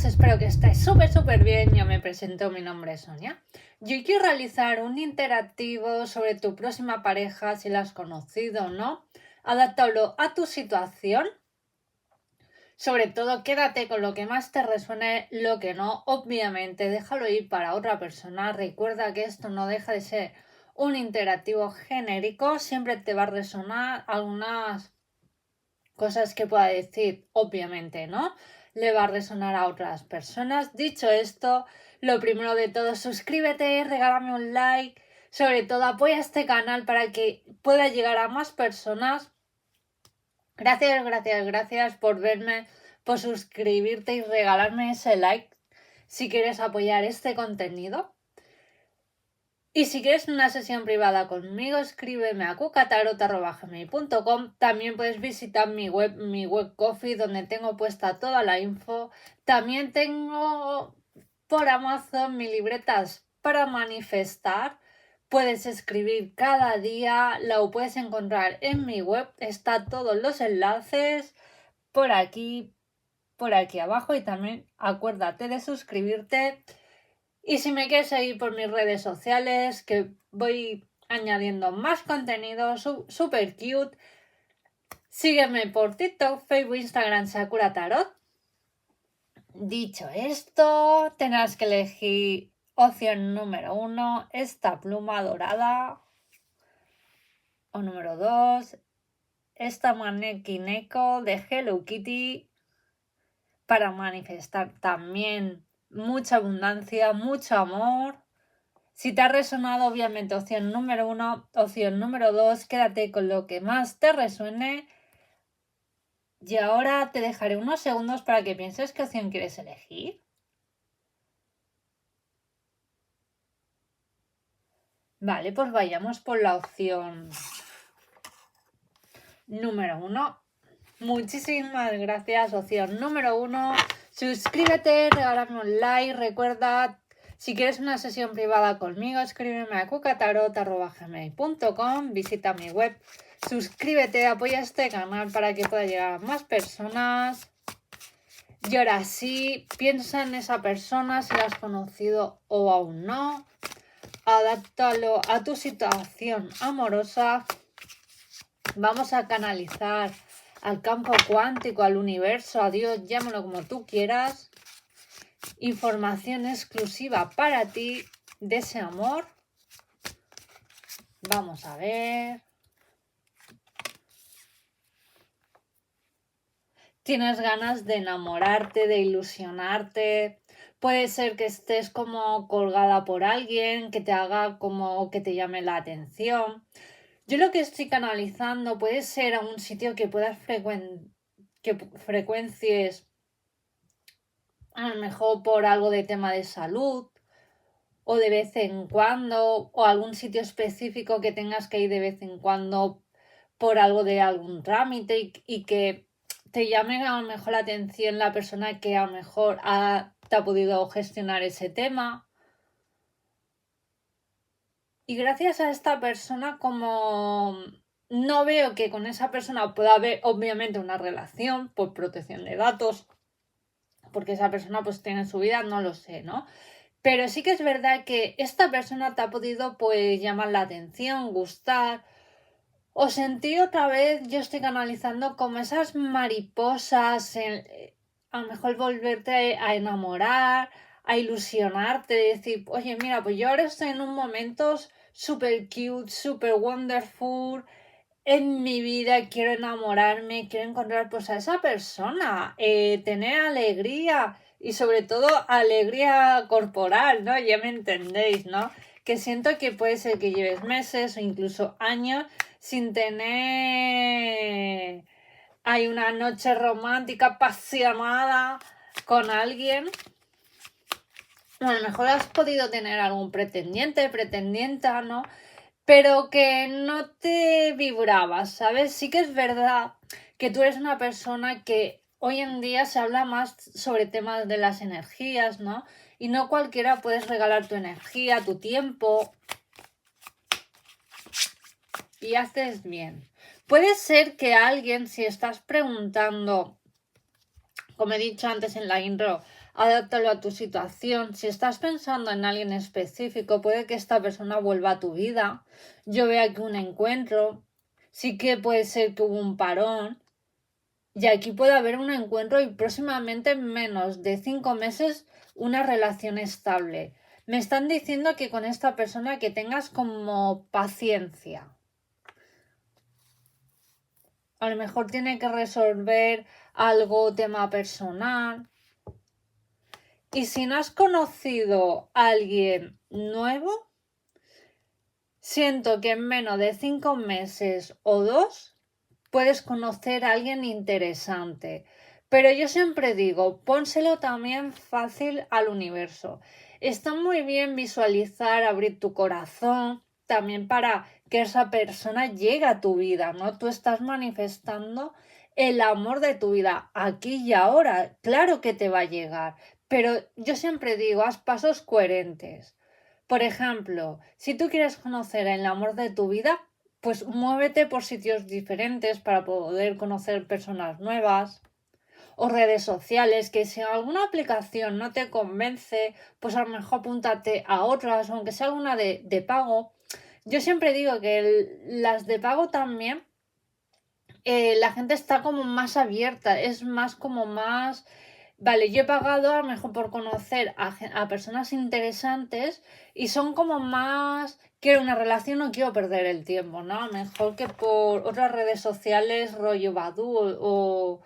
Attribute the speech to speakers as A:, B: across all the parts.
A: Espero que estéis súper bien. Yo me presento, mi nombre es Sonia. Yo quiero realizar un interactivo sobre tu próxima pareja, si la has conocido o no. Adáptalo a tu situación. Sobre todo, quédate con lo que más te resuene, lo que no, obviamente, déjalo ir para otra persona. Recuerda que esto no deja de ser un interactivo genérico. Siempre te va a resonar algunas cosas que pueda decir, obviamente, ¿no? Le va a resonar a otras personas. Dicho esto, lo primero de todo, suscríbete, regálame un like, sobre todo apoya este canal para que pueda llegar a más personas. Gracias por verme, por suscribirte y regalarme ese like si quieres apoyar este contenido. Y si quieres una sesión privada conmigo, escríbeme a cucatarot@gmail.com. También puedes visitar mi web Coffee, donde tengo puesta toda la info. También tengo por Amazon mis libretas para manifestar. Puedes escribir cada día, lo puedes encontrar en mi web. Está todos los enlaces por aquí abajo. Y también acuérdate de suscribirte. Y si me quieres seguir por mis redes sociales, que voy añadiendo más contenido super cute, sígueme por TikTok, Facebook, Instagram, Sakura Tarot. Dicho esto, tendrás que elegir opción número 1, esta pluma dorada. O número 2, esta Maneki-neko de Hello Kitty. Para manifestar también mucha abundancia, mucho amor. Si te ha resonado, obviamente, opción número 1, opción número 2, quédate con lo que más te resuene. Y ahora te dejaré unos segundos para que pienses qué opción quieres elegir. Vale, pues vayamos por la opción número 1. Muchísimas gracias, opción número 1. Suscríbete, regálame un like, recuerda... Si quieres una sesión privada conmigo, escríbeme a cucatarot@gmail.com, visita mi web, suscríbete, apoya este canal para que pueda llegar a más personas. Y ahora sí, piensa en esa persona, si la has conocido o aún no. Adáptalo a tu situación amorosa. Vamos a canalizar al campo cuántico, al universo, a Dios, llámalo como tú quieras. Información exclusiva para ti de ese amor. Vamos a ver. Tienes ganas de enamorarte, de ilusionarte. Puede ser que estés como colgada por alguien, que te haga como que te llame la atención. Yo lo que estoy canalizando puede ser a un sitio que puedas que frecuencies, a lo mejor por algo de tema de salud, o de vez en cuando, o algún sitio específico que tengas que ir de vez en cuando por algo de algún trámite y que te llame a lo mejor la atención la persona que a lo mejor te ha podido gestionar ese tema. Y gracias a esta persona, como no veo que con esa persona pueda haber obviamente una relación por protección de datos, porque esa persona pues tiene su vida, no lo sé, ¿no? Pero sí que es verdad que esta persona te ha podido pues llamar la atención, gustar o sentir otra vez. Yo estoy canalizando como esas mariposas, a lo mejor volverte a enamorar, a ilusionarte, decir, oye, mira, pues yo ahora estoy en un momento super cute, super wonderful en mi vida, quiero enamorarme, quiero encontrar pues a esa persona, tener alegría y sobre todo alegría corporal, ¿no? Ya me entendéis, ¿no? Que siento que puede ser que lleves meses o incluso años sin tener... Hay una noche romántica apasionada con alguien. A lo mejor has podido tener algún pretendienta, ¿no? Pero que no te vibrabas, ¿sabes? Sí que es verdad que tú eres una persona que hoy en día se habla más sobre temas de las energías, ¿no? Y no cualquiera puedes regalar tu energía, tu tiempo. Y haces bien. Puede ser que alguien, si estás preguntando, como he dicho antes en la intro, adáptalo a tu situación. Si estás pensando en alguien específico, puede que esta persona vuelva a tu vida. Yo veo aquí un encuentro, sí que puede ser que hubo un parón, y aquí puede haber un encuentro y próximamente en menos de 5 meses una relación estable. Me están diciendo que con esta persona que tengas como paciencia. A lo mejor tiene que resolver algo, tema personal. Y si no has conocido a alguien nuevo, siento que en menos de 5 meses o 2 puedes conocer a alguien interesante. Pero yo siempre digo, pónselo también fácil al universo. Está muy bien visualizar, abrir tu corazón, también para que esa persona llegue a tu vida, ¿no? Tú estás manifestando el amor de tu vida aquí y ahora. Claro que te va a llegar, pero yo siempre digo, haz pasos coherentes. Por ejemplo, si tú quieres conocer el amor de tu vida, pues muévete por sitios diferentes para poder conocer personas nuevas o redes sociales, que si alguna aplicación no te convence, pues a lo mejor apúntate a otras, aunque sea alguna de pago. Yo siempre digo que las de pago también, la gente está como más abierta, es más como más... Vale, yo he pagado a lo mejor por conocer a personas interesantes y son como más, quiero una relación, no quiero perder el tiempo, ¿no? A lo mejor que por otras redes sociales, rollo Badoo o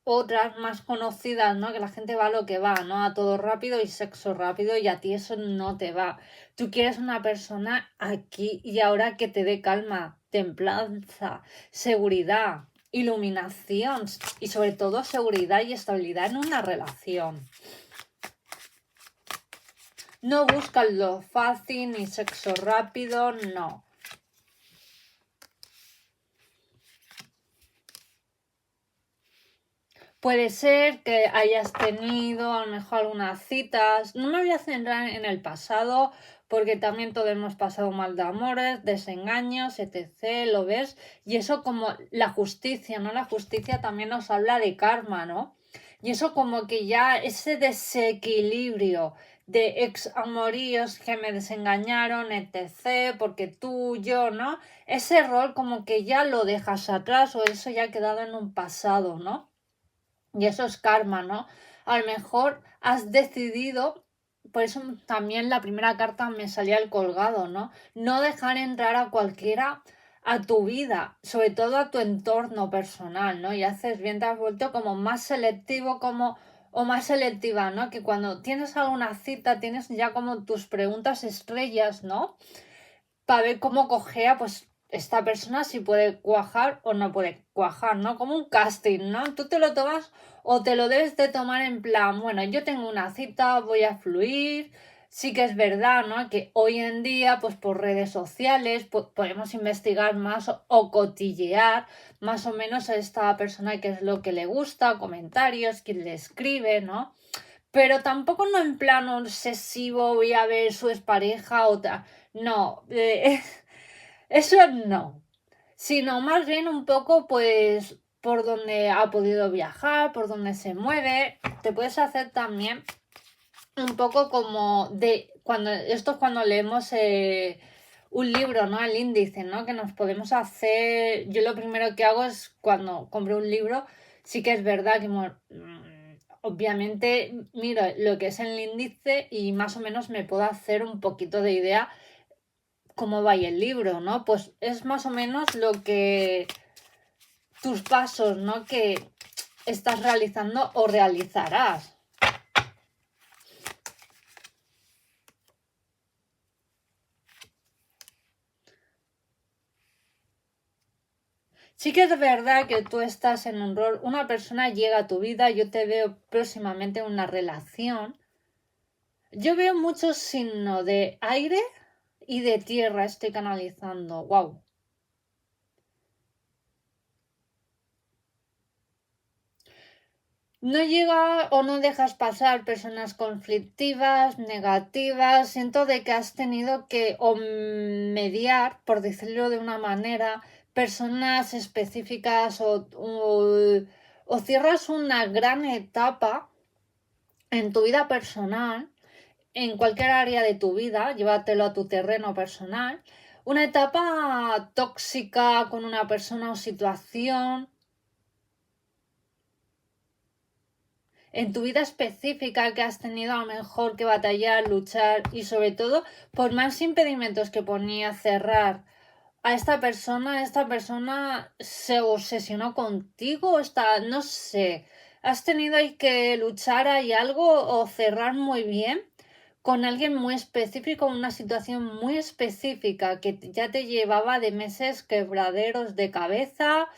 A: otras más conocidas, ¿no? Que la gente va a lo que va, ¿no? A todo rápido y sexo rápido y a ti eso no te va. Tú quieres una persona aquí y ahora que te dé calma, templanza, seguridad, iluminación y sobre todo seguridad y estabilidad en una relación. No buscas lo fácil ni sexo rápido, no. Puede ser que hayas tenido a lo mejor algunas citas. No me voy a centrar en el pasado porque también todos hemos pasado mal de amores, desengaños, etc. ¿Lo ves? Y eso como la justicia, ¿no? La justicia también nos habla de karma, ¿no? Y eso como que ya ese desequilibrio de ex amoríos que me desengañaron, etc. Porque tú, yo, ¿no? Ese rol como que ya lo dejas atrás o eso ya ha quedado en un pasado, ¿no? Y eso es karma, ¿no? A lo mejor has decidido, por eso también la primera carta me salía el colgado, ¿no? No dejar entrar a cualquiera a tu vida, sobre todo a tu entorno personal, ¿no? Y haces bien, te has vuelto como más selectivo como o más selectiva, ¿no? Que cuando tienes alguna cita tienes ya como tus preguntas estrellas, ¿no? Para ver cómo cojea, pues esta persona si puede cuajar o no puede cuajar, ¿no? Como un casting, ¿no? Tú te lo tomas o te lo debes de tomar en plan, bueno, yo tengo una cita, voy a fluir. Sí que es verdad, ¿no? Que hoy en día, pues por redes sociales, podemos investigar más o cotillear más o menos a esta persona qué es lo que le gusta, comentarios, quién le escribe, ¿no? Pero tampoco no en plan obsesivo, voy a ver su expareja o tal. No, eso no. Sino más bien un poco, pues, por donde ha podido viajar, por donde se mueve. Te puedes hacer también un poco como de cuando esto es cuando leemos un libro, ¿no? El índice, ¿no? Que nos podemos hacer. Yo lo primero que hago es cuando compro un libro, sí que es verdad que obviamente miro lo que es el índice y más o menos me puedo hacer un poquito de idea cómo va ahí el libro, ¿no? Pues es más o menos lo que tus pasos, ¿no? Que estás realizando o realizarás. Sí que es verdad que tú estás en un rol, una persona llega a tu vida, yo te veo próximamente en una relación. Yo veo mucho signo de aire y de tierra, estoy canalizando. Wow. No llega o no dejas pasar personas conflictivas, negativas. Siento de que has tenido que o mediar, por decirlo de una manera, personas específicas o cierras una gran etapa en tu vida personal, en cualquier área de tu vida, llévatelo a tu terreno personal, una etapa tóxica con una persona o situación, en tu vida específica que has tenido a lo mejor que batallar, luchar y sobre todo por más impedimentos que ponía cerrar a esta persona se obsesionó contigo, no sé, has tenido ahí que luchar ahí algo o cerrar muy bien con alguien muy específico, una situación muy específica que ya te llevaba de meses quebraderos de cabeza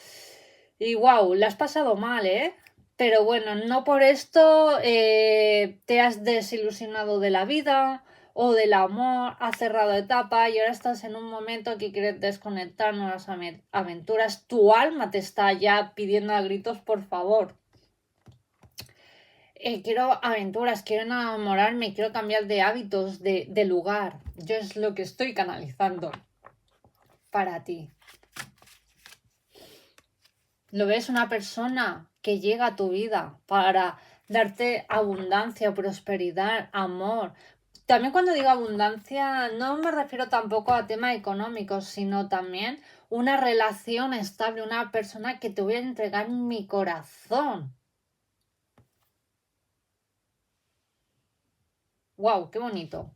A: y wow, la has pasado mal, ¿eh? Pero bueno, no por esto te has desilusionado de la vida o del amor, has cerrado etapa y ahora estás en un momento que quieres desconectar nuevas aventuras. Tu alma te está ya pidiendo a gritos, por favor. Quiero aventuras, quiero enamorarme, quiero cambiar de hábitos, de lugar. Yo es lo que estoy canalizando para ti. ¿Lo ves? Una persona que llega a tu vida para darte abundancia, prosperidad, amor. También cuando digo abundancia no me refiero tampoco a temas económicos, sino también una relación estable, una persona que te voy a entregar mi corazón. ¡Wow! ¡Qué bonito!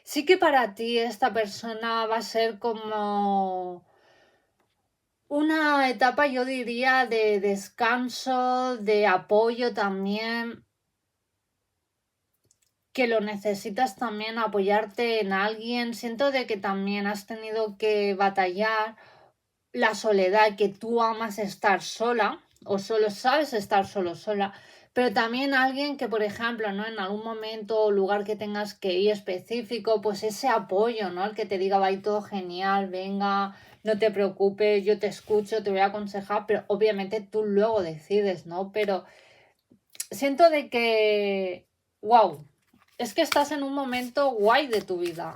A: Sí que para ti esta persona va a ser como una etapa, yo diría, de descanso, de apoyo también, que lo necesitas también apoyarte en alguien. Siento de que también has tenido que batallar la soledad, que tú amas estar sola o solo sabes estar sola, pero también alguien que, por ejemplo, ¿no? En algún momento o lugar que tengas que ir específico, pues ese apoyo, ¿no? El que te diga, va a ir todo genial, venga, no te preocupes, yo te escucho, te voy a aconsejar, pero obviamente tú luego decides, ¿no? Pero siento de que, wow, es que estás en un momento guay de tu vida,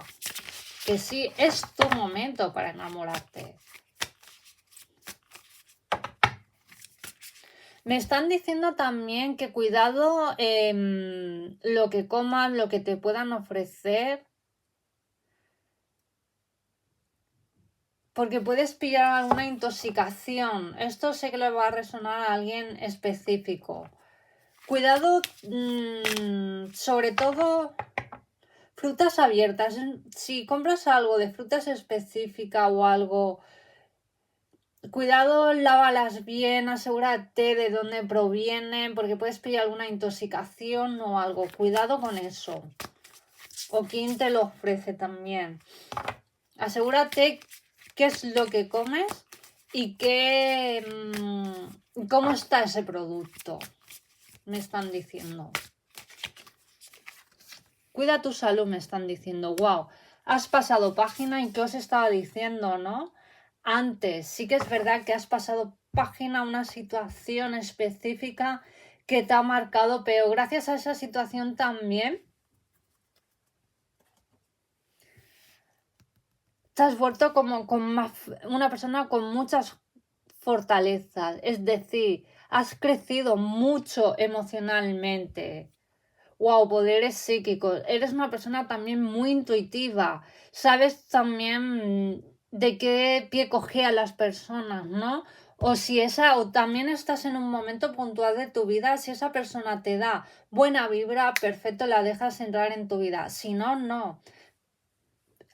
A: que sí, es tu momento para enamorarte. Me están diciendo también que cuidado lo que comas, lo que te puedan ofrecer, porque puedes pillar alguna intoxicación. Esto sé que le va a resonar a alguien específico. Cuidado, sobre todo frutas abiertas. Si compras algo de frutas específica o algo, cuidado, lávalas bien, asegúrate de dónde provienen, porque puedes pillar alguna intoxicación o algo. Cuidado con eso. O quién te lo ofrece también. Asegúrate qué es lo que comes y cómo está ese producto. Me están diciendo. Cuida tu salud, me están diciendo. Wow, has pasado página y qué os estaba diciendo, ¿no? Antes, sí que es verdad que has pasado página a una situación específica que te ha marcado, pero gracias a esa situación también te has vuelto como una persona con muchas fortalezas. Es decir, has crecido mucho emocionalmente. Wow, poderes psíquicos. Eres una persona también muy intuitiva. Sabes también de qué pie coge a las personas, ¿no? O también estás en un momento puntual de tu vida, si esa persona te da buena vibra, perfecto, la dejas entrar en tu vida. Si no, no.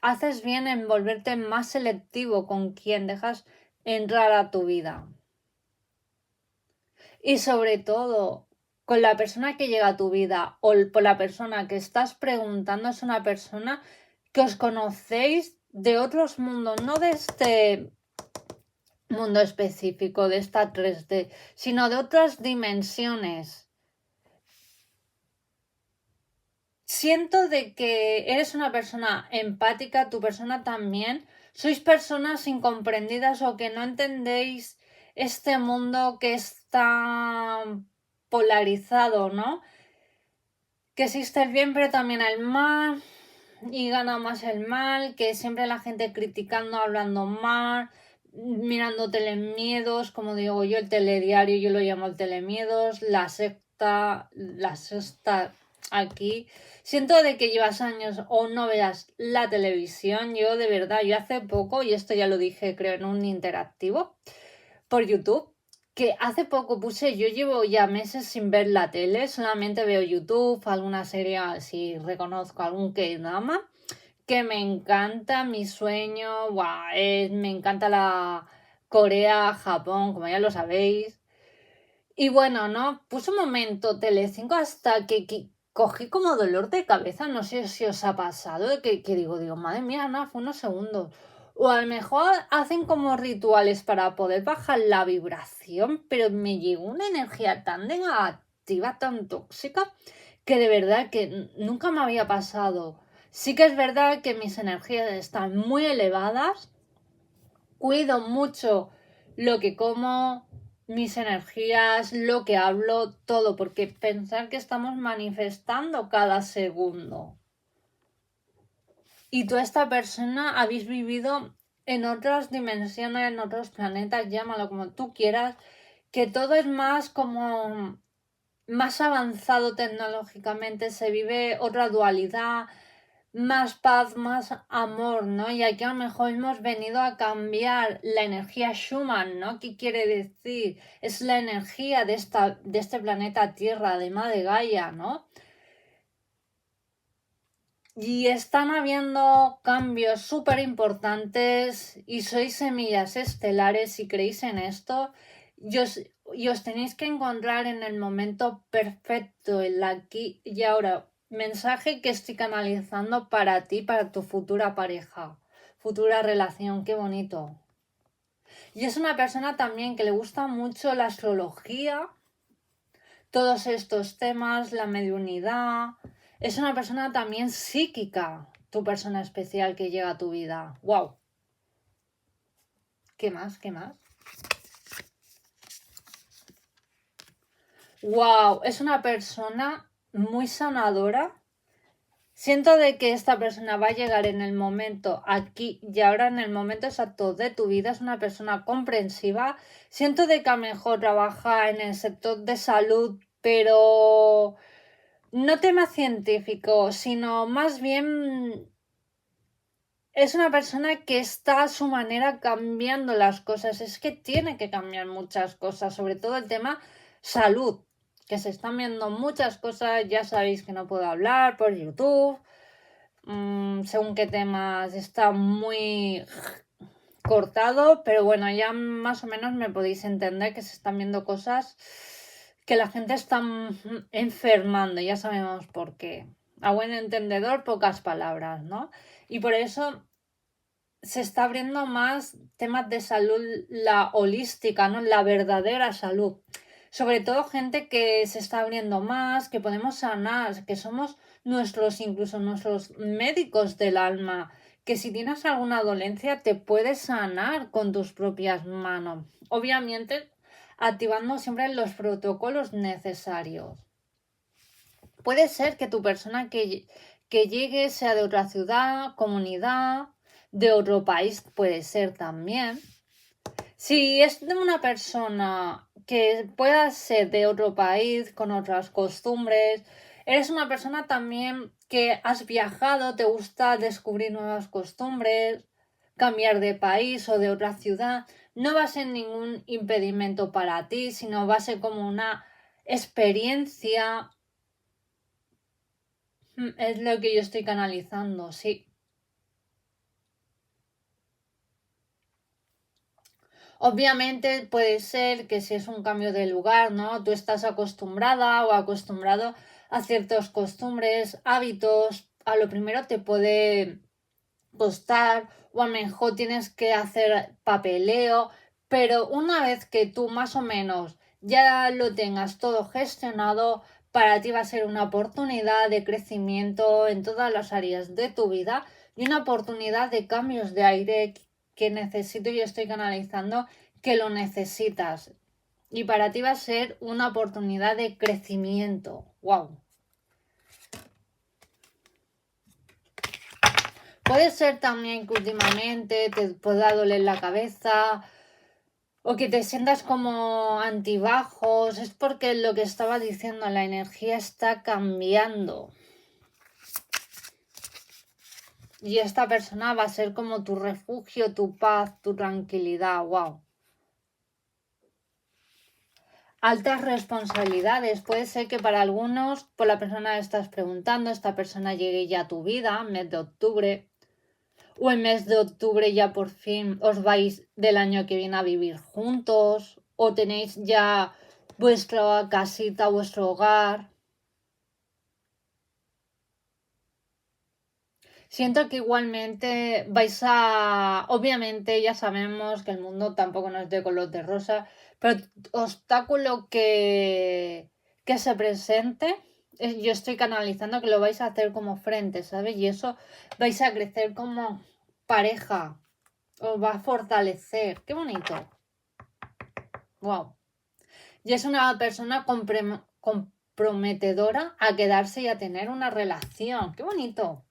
A: Haces bien en volverte más selectivo con quien dejas entrar a tu vida. Y sobre todo, con la persona que llega a tu vida o por la persona que estás preguntando es una persona que os conocéis de otros mundos, no de este mundo específico, de esta 3D, sino de otras dimensiones. Siento de que eres una persona empática, tu persona también. Sois personas incomprendidas o que no entendéis este mundo que está polarizado, ¿no? Que existe el bien pero también el mal y gana más el mal, que siempre la gente criticando, hablando mal, mirando telemiedos, como digo yo, el telediario, yo lo llamo el telemiedos, la sexta aquí. Siento de que llevas años o no veas la televisión. Yo de verdad, yo hace poco, y esto ya lo dije creo en un interactivo por YouTube, que hace poco puse, yo llevo ya meses sin ver la tele, solamente veo YouTube, alguna serie, si reconozco algún K-drama, que me encanta, mi sueño, me encanta la Corea, Japón, como ya lo sabéis. Y bueno, ¿no? Puse un momento Telecinco hasta que cogí como dolor de cabeza, no sé si os ha pasado, de que digo, madre mía, no, fue unos segundos. O a lo mejor hacen como rituales para poder bajar la vibración, pero me llegó una energía tan negativa, tan tóxica, que de verdad que nunca me había pasado. Sí que es verdad que mis energías están muy elevadas, cuido mucho lo que como, mis energías, lo que hablo, todo, porque pensar que estamos manifestando cada segundo. Y tú, esta persona, habéis vivido en otras dimensiones, en otros planetas, llámalo como tú quieras, que todo es más como más avanzado tecnológicamente, se vive otra dualidad, más paz, más amor, ¿no? Y aquí a lo mejor hemos venido a cambiar la energía Schumann, ¿no? ¿Qué quiere decir? Es la energía de este planeta Tierra, además de Gaia, ¿no? Y están habiendo cambios súper importantes y sois semillas estelares si creéis en esto. Y os tenéis que encontrar en el momento perfecto, el aquí y ahora. Mensaje que estoy canalizando para ti, para tu futura pareja, futura relación. Qué bonito. Y es una persona también que le gusta mucho la astrología, todos estos temas, la mediunidad. Es una persona también psíquica, tu persona especial que llega a tu vida. ¡Wow! ¿Qué más? ¿Qué más? ¡Wow! Es una persona muy sanadora. Siento de que esta persona va a llegar en el momento aquí y ahora, en el momento exacto de tu vida. Es una persona comprensiva. Siento de que a lo mejor trabaja en el sector de salud, pero no tema científico, sino más bien es una persona que está a su manera cambiando las cosas. Es que tiene que cambiar muchas cosas, sobre todo el tema salud, que se están viendo muchas cosas. Ya sabéis que no puedo hablar por YouTube. Según qué temas está muy cortado, pero bueno, ya más o menos me podéis entender que se están viendo cosas que la gente está enfermando, ya sabemos por qué. A buen entendedor, pocas palabras, ¿no? Y por eso se está abriendo más temas de salud, la holística, ¿no? La verdadera salud. Sobre todo gente que se está abriendo más, que podemos sanar, que somos incluso nuestros médicos del alma, que si tienes alguna dolencia te puedes sanar con tus propias manos. Obviamente, activando siempre los protocolos necesarios. Puede ser que tu persona que llegue sea de otra ciudad, comunidad, de otro país, puede ser también. Si es de una persona que pueda ser de otro país, con otras costumbres, eres una persona también que has viajado, te gusta descubrir nuevas costumbres, cambiar de país o de otra ciudad, no va a ser ningún impedimento para ti, sino va a ser como una experiencia. Es lo que yo estoy canalizando, sí. Obviamente puede ser que si es un cambio de lugar, ¿no? Tú estás acostumbrada o acostumbrado a ciertas costumbres, hábitos, a lo primero te puede costar o a lo mejor tienes que hacer papeleo, pero una vez que tú más o menos ya lo tengas todo gestionado, para ti va a ser una oportunidad de crecimiento en todas las áreas de tu vida y una oportunidad de cambios de aire que necesito y estoy canalizando que lo necesitas. Y para ti va a ser una oportunidad de crecimiento. ¡Wow! Puede ser también que últimamente te pueda doler la cabeza o que te sientas como antibajos. Es porque lo que estaba diciendo, la energía está cambiando. Y esta persona va a ser como tu refugio, tu paz, tu tranquilidad. ¡Wow! Altas responsabilidades. Puede ser que para algunos, por la persona que estás preguntando, esta persona llegue ya a tu vida, mes de octubre. O el mes de octubre ya por fin os vais del año que viene a vivir juntos. O tenéis ya vuestra casita, vuestro hogar. Siento que igualmente vais a... Obviamente ya sabemos que el mundo tampoco nos es de color de rosa, pero obstáculo que se presente, yo estoy canalizando que lo vais a hacer como frente, ¿sabes? Y eso vais a crecer como pareja, os va a fortalecer. ¡Qué bonito! ¡Wow! Y es una persona comprometedora a quedarse y a tener una relación. ¡Qué bonito!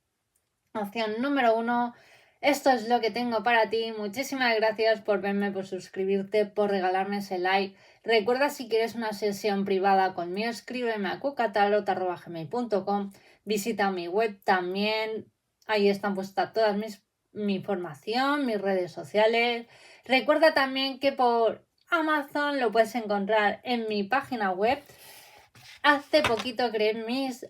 A: Opción número 1. Esto es lo que tengo para ti. Muchísimas gracias por verme, por suscribirte, por regalarme ese like. Recuerda, si quieres una sesión privada conmigo, escríbeme a cucatarot@gmail.com. Visita mi web también. Ahí están puestas todas mi información, mis redes sociales. Recuerda también que por Amazon lo puedes encontrar en mi página web. Hace poquito creé mis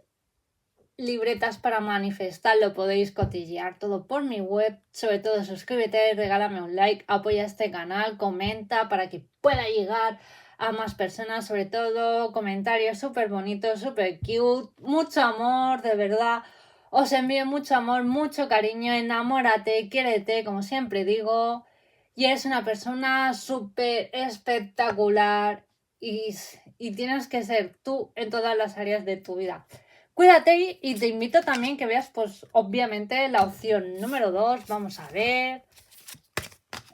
A: libretas para manifestar, lo podéis cotillear todo por mi web. Sobre todo suscríbete, regálame un like, apoya este canal, comenta para que pueda llegar a más personas. Sobre todo comentarios súper bonitos, súper cute, mucho amor, de verdad. Os envío mucho amor, mucho cariño, enamórate, quiérete, como siempre digo. Y eres una persona súper espectacular y tienes que ser tú en todas las áreas de tu vida. Cuídate y te invito también que veas, pues obviamente, la opción número 2. Vamos a ver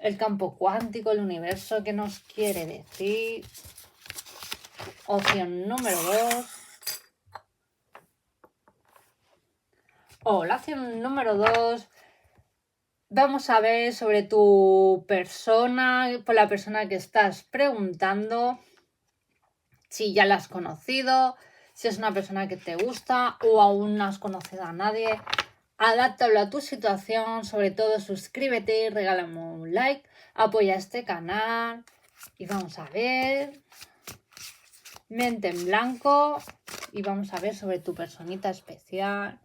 A: el campo cuántico, el universo, ¿qué nos quiere decir? Opción número 2. La opción número 2. Vamos a ver sobre tu persona, por la persona que estás preguntando, si ya la has conocido, si es una persona que te gusta o aún no has conocido a nadie. Adáptalo a tu situación, sobre todo suscríbete, regálame un like, apoya este canal y vamos a ver. Mente en blanco y vamos a ver sobre tu personita especial.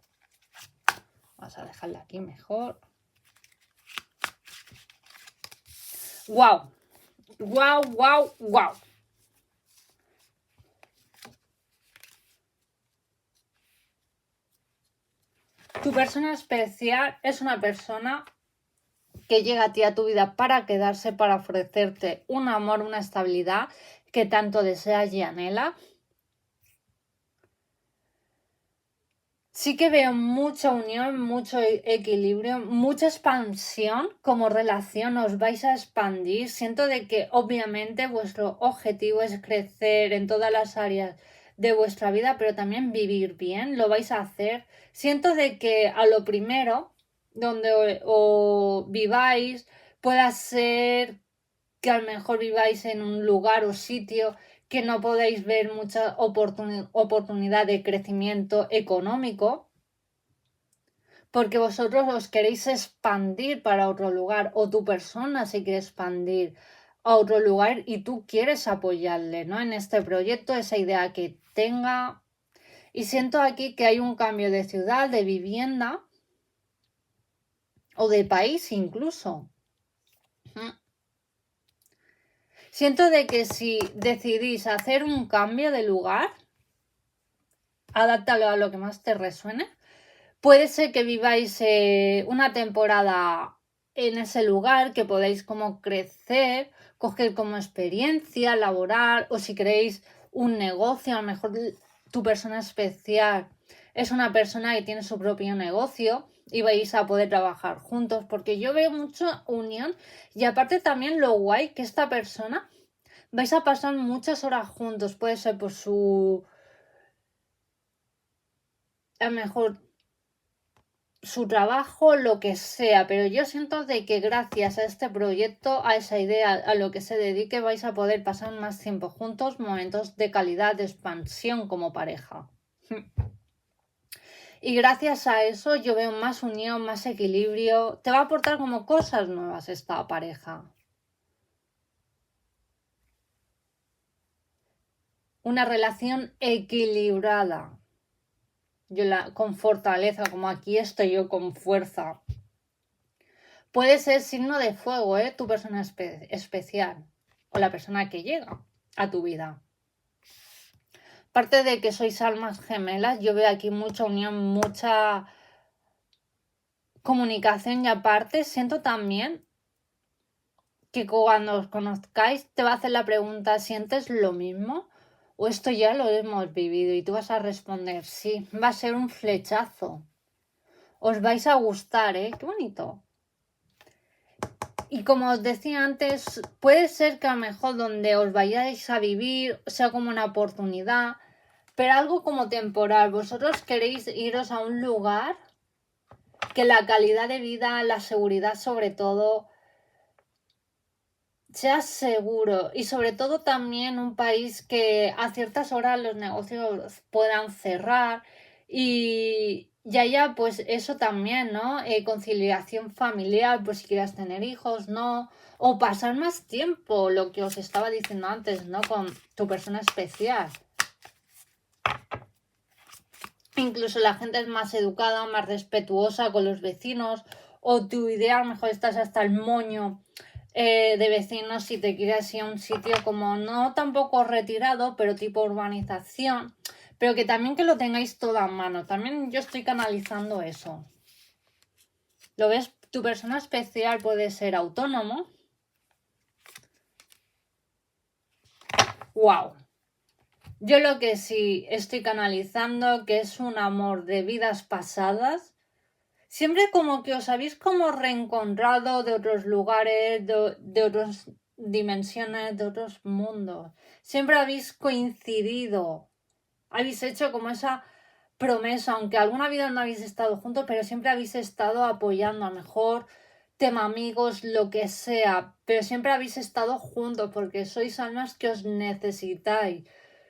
A: Vamos a dejarla aquí mejor. ¡Wow! ¡Wow, wow, wow! Tu persona especial es una persona que llega a ti, a tu vida, para quedarse, para ofrecerte un amor, una estabilidad que tanto deseas y anhelas. Sí que veo mucha unión, mucho equilibrio, mucha expansión como relación, os vais a expandir. Siento de que obviamente vuestro objetivo es crecer en todas las áreas de vuestra vida, pero también vivir bien, lo vais a hacer. Siento de que a lo primero, donde o viváis, pueda ser que a lo mejor viváis en un lugar o sitio que no podéis ver mucha oportunidad de crecimiento económico, porque vosotros os queréis expandir para otro lugar, o tu persona se quiere expandir a otro lugar y tú quieres apoyarle, ¿no? En este proyecto, esa idea que tenga. Y siento aquí que hay un cambio de ciudad, de vivienda o de país incluso. Siento de que si decidís hacer un cambio de lugar, adáptalo a lo que más te resuene. Puede ser que viváis una temporada en ese lugar, que podáis como crecer, coger como experiencia laboral, o si queréis un negocio, a lo mejor tu persona especial es una persona que tiene su propio negocio y vais a poder trabajar juntos, porque yo veo mucha unión y aparte también lo guay que esta persona vais a pasar muchas horas juntos. Puede ser por su... A lo mejor su trabajo, lo que sea, pero yo siento de que gracias a este proyecto, a esa idea, a lo que se dedique, vais a poder pasar más tiempo juntos, momentos de calidad, de expansión como pareja. Y gracias a eso yo veo más unión, más equilibrio. Te va a aportar como cosas nuevas esta pareja. Una relación equilibrada. Con fortaleza, como aquí estoy yo con fuerza. Puede ser signo de fuego, tu persona especial o la persona que llega a tu vida. Aparte de que sois almas gemelas, yo veo aquí mucha unión, mucha comunicación y aparte siento también que cuando os conozcáis te va a hacer la pregunta, ¿sientes lo mismo? O esto ya lo hemos vivido y tú vas a responder, sí, va a ser un flechazo. Os vais a gustar, qué bonito. Y como os decía antes, puede ser que a lo mejor donde os vayáis a vivir sea como una oportunidad, pero algo como temporal. Vosotros queréis iros a un lugar que la calidad de vida, la seguridad sobre todo, sea seguro y sobre todo también un país que a ciertas horas los negocios puedan cerrar y ya pues eso también, ¿no? Conciliación familiar, pues si quieras tener hijos, ¿no? O pasar más tiempo, lo que os estaba diciendo antes, ¿no? Con tu persona especial. Incluso la gente es más educada, más respetuosa con los vecinos o tu idea a lo mejor estás hasta el moño de vecinos si te quieres ir a un sitio como no tampoco retirado, pero tipo urbanización, pero que también que lo tengáis todo a mano. También yo estoy canalizando eso. ¿Lo ves? Tu persona especial puede ser autónomo. ¡Wow! Yo lo que sí estoy canalizando, que es un amor de vidas pasadas, siempre como que os habéis como reencontrado de otros lugares, de otras dimensiones, de otros mundos. Siempre habéis coincidido. Habéis hecho como esa promesa, aunque alguna vida no habéis estado juntos, pero siempre habéis estado apoyando, a lo mejor tema amigos, lo que sea, pero siempre habéis estado juntos porque sois almas que os necesitáis.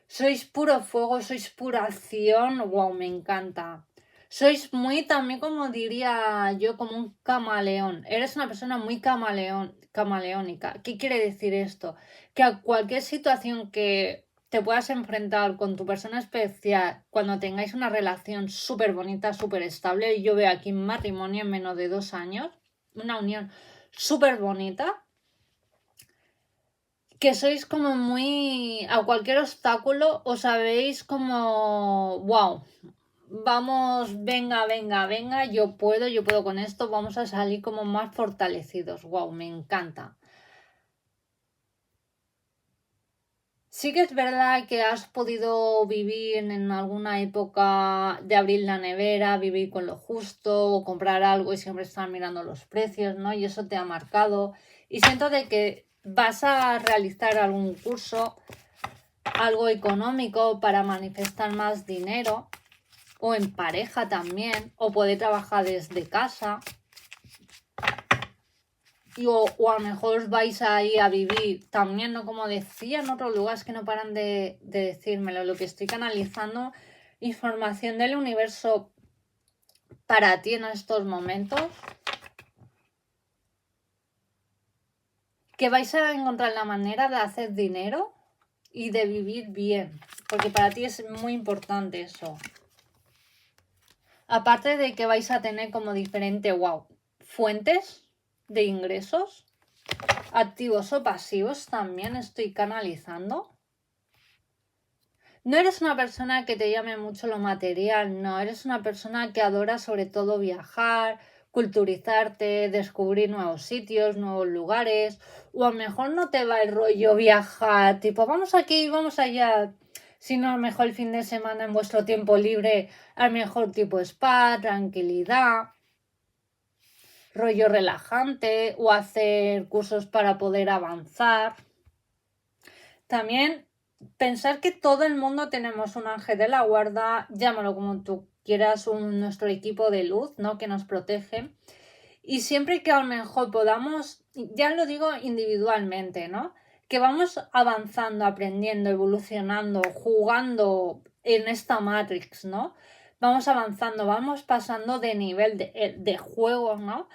A: Sois puro fuego, sois pura acción, wow, me encanta. Sois muy también, como diría yo, como un camaleón. Eres una persona muy camaleónica. ¿Qué quiere decir esto? Que a cualquier situación que te puedas enfrentar con tu persona especial cuando tengáis una relación súper bonita, súper estable, y yo veo aquí un matrimonio en menos de 2 años, una unión súper bonita, que sois como muy a cualquier obstáculo os sabéis como wow, vamos, venga, yo puedo con esto, vamos a salir como más fortalecidos. Wow, me encanta. Sí que es verdad que has podido vivir en alguna época de abrir la nevera, vivir con lo justo o comprar algo y siempre estar mirando los precios, ¿no? Y eso te ha marcado. Y siento de que vas a realizar algún curso, algo económico para manifestar más dinero o en pareja también o poder trabajar desde casa. O a lo mejor os vais ahí a vivir también, ¿no? Como decía en otros lugares que no paran de decírmelo, lo que estoy canalizando, información del universo para ti en estos momentos, que vais a encontrar la manera de hacer dinero y de vivir bien, porque para ti es muy importante eso. Aparte de que vais a tener como diferente, wow, fuentes de ingresos, activos o pasivos también estoy canalizando. No eres una persona que te llame mucho lo material, no, eres una persona que adora sobre todo viajar, culturizarte, descubrir nuevos sitios, nuevos lugares, o a lo mejor no te va el rollo viajar, tipo vamos aquí, vamos allá, sino a lo mejor el fin de semana en vuestro tiempo libre, a lo mejor tipo spa, tranquilidad, rollo relajante o hacer cursos para poder avanzar. También pensar que todo el mundo tenemos un ángel de la guarda, llámalo como tú quieras, nuestro equipo de luz, ¿no? Que nos protege. Y siempre que a lo mejor podamos, ya lo digo individualmente, ¿no? Que vamos avanzando, aprendiendo, evolucionando, jugando en esta Matrix, ¿no? Vamos avanzando, vamos pasando de nivel de juego, ¿no?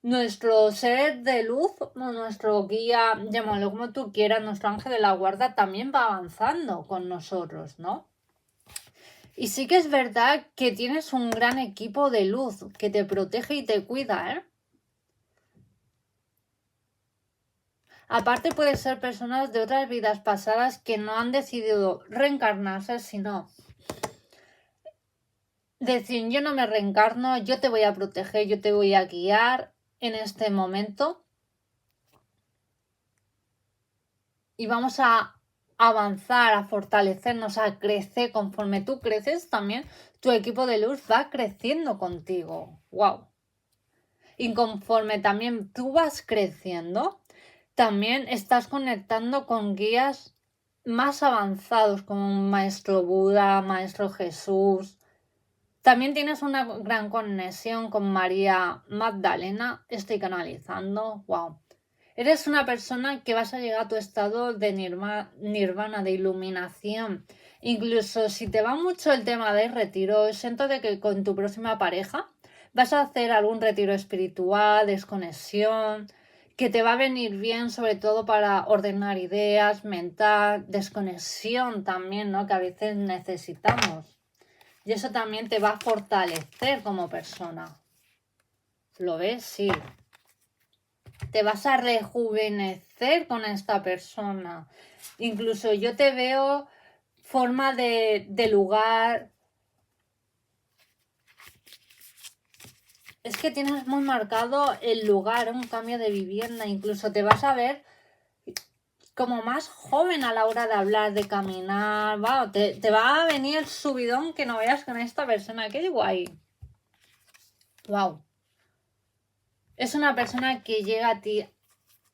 A: Nuestro ser de luz, nuestro guía, llámalo como tú quieras, nuestro ángel de la guarda también va avanzando con nosotros, ¿no? Y sí que es verdad que tienes un gran equipo de luz que te protege y te cuida, ¿eh? Aparte puede ser personas de otras vidas pasadas que no han decidido reencarnarse, sino decir, yo no me reencarno, yo te voy a proteger, yo te voy a guiar en este momento y vamos a avanzar, a fortalecernos, a crecer. Conforme tú creces también, tu equipo de luz va creciendo contigo. ¡Wow! Y conforme también tú vas creciendo, también estás conectando con guías más avanzados como Maestro Buda, Maestro Jesús. También tienes una gran conexión con María Magdalena. Estoy canalizando. Wow. Eres una persona que vas a llegar a tu estado de nirvana, de iluminación. Incluso si te va mucho el tema del retiro, siento de que con tu próxima pareja vas a hacer algún retiro espiritual, desconexión, que te va a venir bien sobre todo para ordenar ideas, mental, desconexión también, ¿no? Que a veces necesitamos. Y eso también te va a fortalecer como persona. ¿Lo ves? Sí. Te vas a rejuvenecer con esta persona. Incluso yo te veo forma de lugar. Es que tienes muy marcado el lugar, un cambio de vivienda. Incluso te vas a ver como más joven a la hora de hablar, de caminar. Wow, te va a venir el subidón que no veas con esta persona. Qué guay. Wow. Es una persona que llega a ti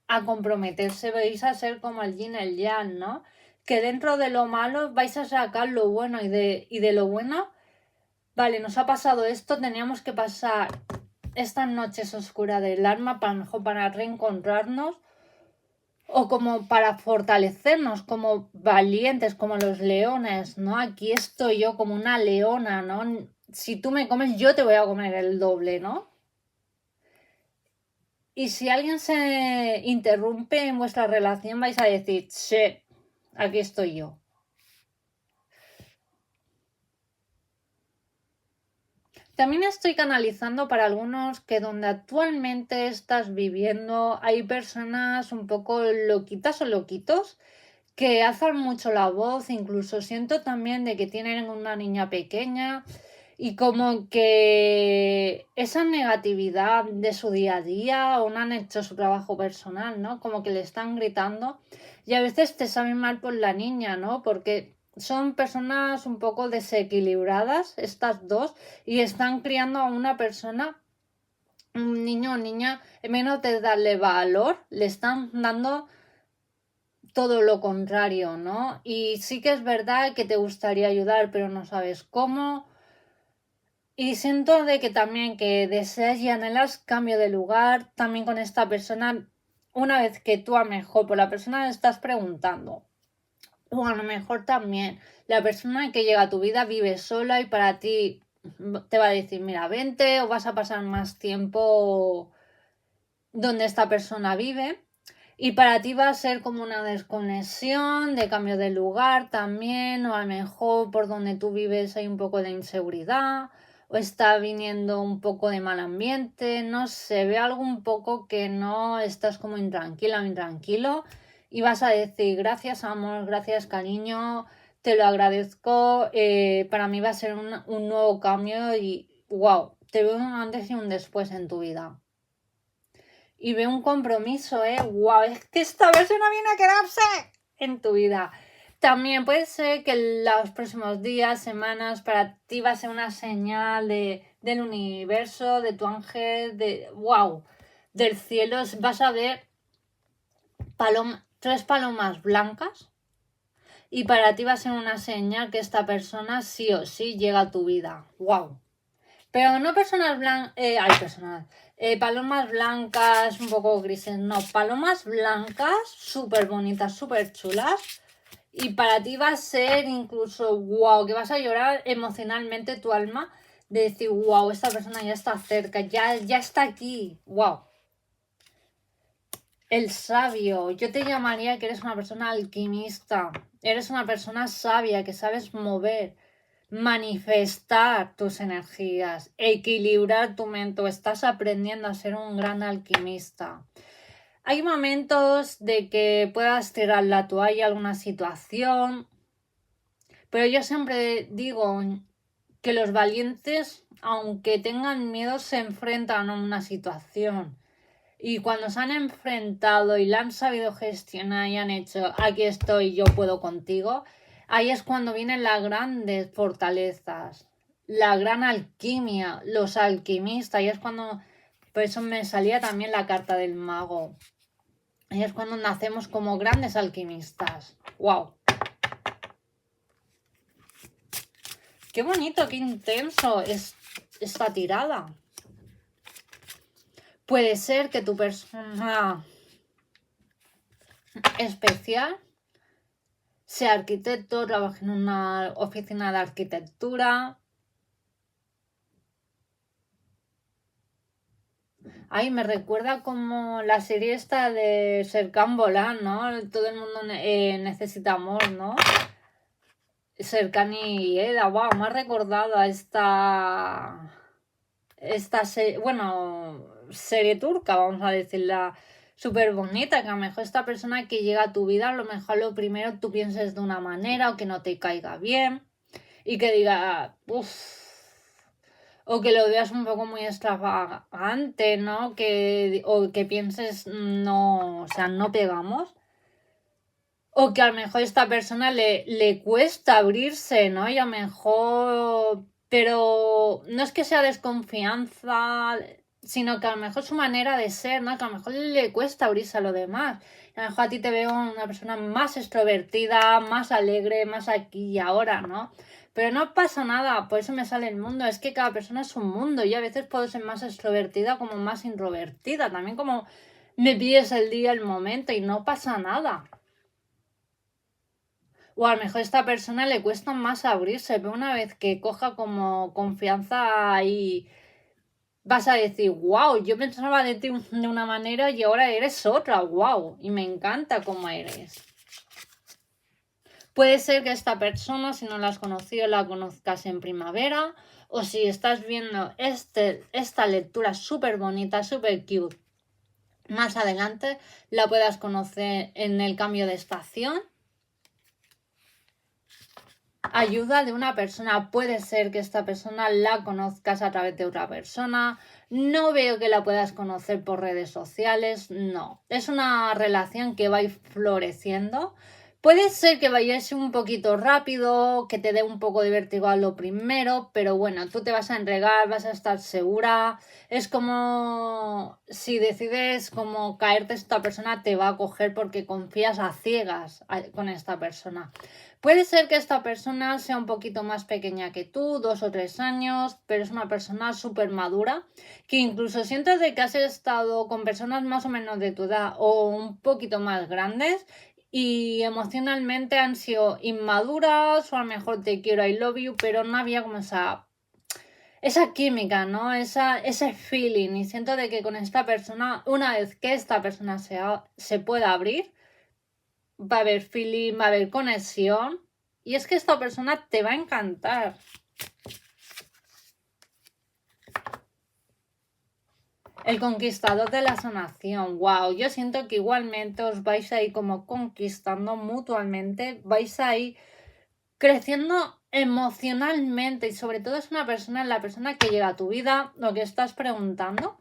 A: a comprometerse, vais a ser como el yin y el yang, ¿no? Que dentro de lo malo vais a sacar lo bueno y de lo bueno, vale, nos ha pasado esto, teníamos que pasar estas noches oscuras del alma para mejor para reencontrarnos o como para fortalecernos como valientes, como los leones, ¿no? Aquí estoy yo como una leona, ¿no? Si tú me comes, yo te voy a comer el doble, ¿no? Y si alguien se interrumpe en vuestra relación, vais a decir, sí, aquí estoy yo. También estoy canalizando para algunos que donde actualmente estás viviendo hay personas un poco loquitas o loquitos que alzan mucho la voz, incluso siento también de que tienen una niña pequeña y como que esa negatividad de su día a día o no han hecho su trabajo personal, ¿no? Como que le están gritando y a veces te saben mal por la niña, ¿no? Porque son personas un poco desequilibradas, estas dos, y están criando a una persona, un niño o niña, en menos de darle valor, le están dando todo lo contrario, ¿no? Y sí que es verdad que te gustaría ayudar, pero no sabes cómo. Y siento de que también que deseas y anhelas cambio de lugar también con esta persona una vez que tú a lo mejor por la persona le estás preguntando. O a lo mejor también la persona que llega a tu vida vive sola y para ti te va a decir, mira, vente o vas a pasar más tiempo donde esta persona vive. Y para ti va a ser como una desconexión, de cambio de lugar también, o a lo mejor por donde tú vives hay un poco de inseguridad, o está viniendo un poco de mal ambiente, no sé, ve algo un poco que no estás como intranquila o intranquilo y vas a decir gracias amor, gracias cariño, te lo agradezco, para mí va a ser un nuevo cambio y wow, te veo un antes y un después en tu vida. Y veo un compromiso, ¡Wow! Es que esta persona viene a quedarse en tu vida. También puede ser que los próximos días, semanas, para ti va a ser una señal del universo, de tu ángel, ¡wow! Del cielo. Vas a ver 3 palomas blancas y para ti va a ser una señal que esta persona sí o sí llega a tu vida. ¡Wow! Pero no personas blancas, palomas blancas un poco grises, no, palomas blancas súper bonitas, súper chulas. Y para ti va a ser incluso, wow, que vas a llorar emocionalmente tu alma de decir, wow, esta persona ya está cerca, ya está aquí, wow. El sabio, yo te llamaría que eres una persona alquimista, eres una persona sabia que sabes mover, manifestar tus energías, equilibrar tu mente, estás aprendiendo a ser un gran alquimista. Hay momentos de que puedas tirar la toalla a alguna situación, pero yo siempre digo que los valientes, aunque tengan miedo, se enfrentan a una situación. Y cuando se han enfrentado y la han sabido gestionar y han hecho, aquí estoy, yo puedo contigo, ahí es cuando vienen las grandes fortalezas, la gran alquimia, los alquimistas, y es cuando, por eso me salía también la carta del mago. Ahí es cuando nacemos como grandes alquimistas. ¡Wow! ¡Qué bonito, qué intenso es esta tirada! Puede ser que tu persona especial sea arquitecto, trabaje en una oficina de arquitectura. Ay, me recuerda como la serie esta de Serkan Bolan, ¿no? Todo el mundo necesita amor, ¿no? Serkan y Eda, wow, me ha recordado a esta serie turca, vamos a decirla, súper bonita, que a lo mejor esta persona que llega a tu vida, a lo mejor lo primero tú pienses de una manera o que no te caiga bien y que diga, uff, o que lo veas un poco muy extravagante, ¿no? O que pienses, no, o sea, no pegamos. O que a lo mejor a esta persona le cuesta abrirse, ¿no? Y a lo mejor... Pero no es que sea desconfianza, sino que a lo mejor su manera de ser, ¿no? Que a lo mejor le cuesta abrirse a lo demás. A lo mejor a ti te veo una persona más extrovertida, más alegre, más aquí y ahora, ¿no? Pero no pasa nada, por eso me sale el mundo. Es que cada persona es un mundo y a veces puedo ser más extrovertida como más introvertida. También como me pides el día, el momento y no pasa nada. O a lo mejor a esta persona le cuesta más abrirse, pero una vez que coja como confianza y vas a decir, wow, yo pensaba de ti de una manera y ahora eres otra, wow, y me encanta cómo eres. Puede ser que esta persona, si no la has conocido, la conozcas en primavera, o si estás viendo esta lectura súper bonita, súper cute, más adelante la puedas conocer en el cambio de estación. Ayuda de una persona, puede ser que esta persona la conozcas a través de otra persona, no veo que la puedas conocer por redes sociales, no, es una relación que va a ir floreciendo. Puede ser que vayas un poquito rápido, que te dé un poco de vértigo a lo primero, pero bueno, tú te vas a entregar, vas a estar segura. Es como si decides como caerte, esta persona te va a coger porque confías a ciegas con esta persona. Puede ser que esta persona sea un poquito más pequeña que tú, 2 o 3 años, pero es una persona súper madura, que incluso sientes de que has estado con personas más o menos de tu edad o un poquito más grandes y emocionalmente han sido inmaduras o a lo mejor te quiero, I love you, pero no había como esa química, ¿no? Ese feeling, y siento de que con esta persona, una vez que esta persona se pueda abrir, va a haber feeling, va a haber conexión, y es que esta persona te va a encantar. El conquistador de la sanación, wow, yo siento que igualmente os vais a ir como conquistando mutuamente, vais a ir creciendo emocionalmente y sobre todo es la persona que llega a tu vida, lo que estás preguntando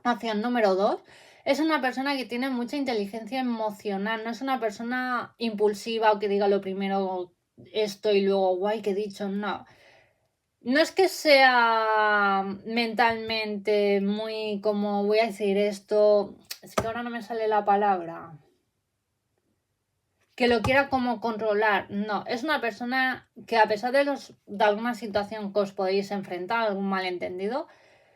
A: hacia el número 2, es una persona que tiene mucha inteligencia emocional, no es una persona impulsiva o que diga lo primero esto y luego guay que he dicho, no. No es que sea mentalmente muy como voy a decir esto, es que ahora no me sale la palabra. que lo quiera como controlar. No, es una persona que a pesar de alguna situación que os podéis enfrentar, algún malentendido,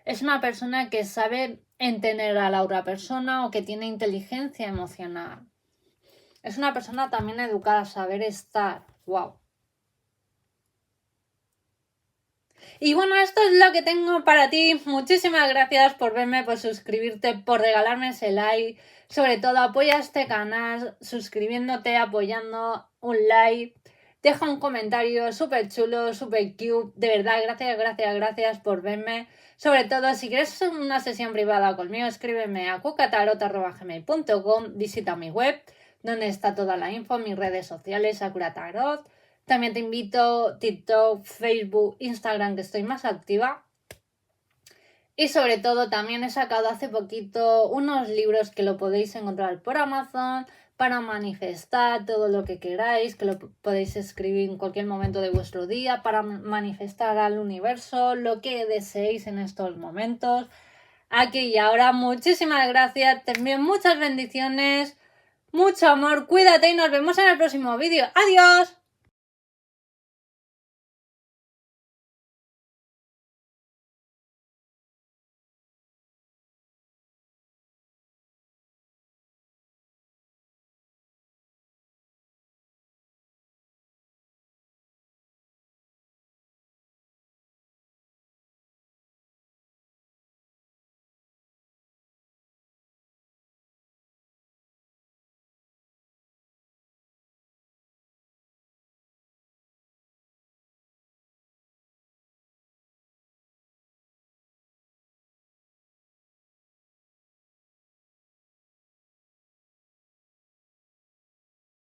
A: es una persona que sabe entender a la otra persona o que tiene inteligencia emocional. Es una persona también educada, saber estar. ¡Wow! Y bueno, esto es lo que tengo para ti. Muchísimas gracias por verme, por suscribirte, por regalarme ese like. Sobre todo, apoya este canal suscribiéndote, apoyando, un like. Deja un comentario súper chulo, súper cute. De verdad, gracias por verme. Sobre todo, si quieres una sesión privada conmigo, escríbeme a cucatarot@gmail.com. Visita mi web, donde está toda la info, mis redes sociales, Sakura Tarot. También te invito TikTok, Facebook, Instagram, que estoy más activa. Y sobre todo también he sacado hace poquito unos libros que lo podéis encontrar por Amazon para manifestar todo lo que queráis, que lo podéis escribir en cualquier momento de vuestro día para manifestar al universo lo que deseéis en estos momentos. Aquí y ahora, muchísimas gracias, te envío muchas bendiciones, mucho amor, cuídate y nos vemos en el próximo vídeo. ¡Adiós!